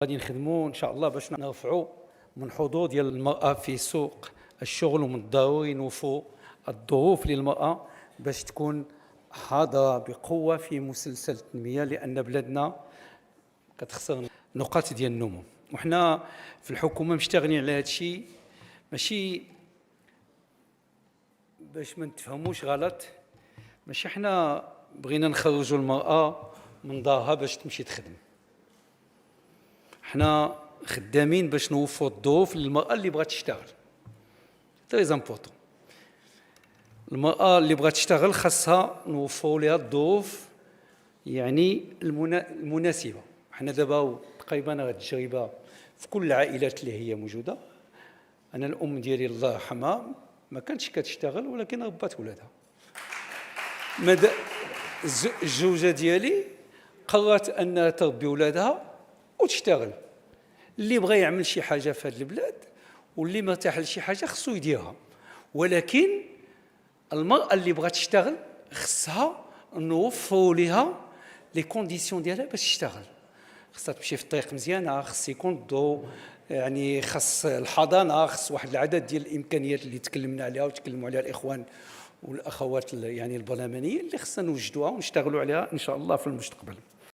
غادي نخدموا ان شاء الله باش نرفعوا من حضور ديال المراه في سوق الشغل، ومن الضروري نوفوا الظروف للمراه باش تكون حاضره بقوه في مسلسل التنميه، لان بلادنا كتخسر نقاط ديال النمو. وحنا في الحكومه مشتغلين على هذا الشيء، ماشي باش ما نتفهموش غلط، ماشي حنا بغينا نخرجوا المراه من دارها باش تمشي تخدم. حنا خدامين باش نوفروا الظروف للمرأة اللي بغات تشتغل. تري امبورطون. المرأة اللي بغات تشتغل خاصها نوفروا لها الظروف يعني المناسبة. حنا دابا تقريبا هاد التجربة في كل العائلات اللي هي موجودة. أنا الأم ديالي الله يرحمها ما كانتش كتشتغل ولكن ربات ولادها. الزوجة ديالي قررت أنها تربي ولادها وتشتغل. اللي بغى يعمل شي حاجه في هذا البلاد واللي مرتاح لشي حاجه خصو يديرها، ولكن المراه اللي بغات تشتغل خصها نوفروا لها لي كونديسيون ديالها باش تشتغل. خصها تمشي في الطريق مزيانه، خص يكون الضوء، يعني خص الحضانه، خص واحد العدد ديال الامكانيات اللي تكلمنا عليها وتكلموا عليها الاخوان والاخوات يعني البرلمانيين اللي خصنا نوجدوها ونشتغلوا عليها ان شاء الله في المستقبل.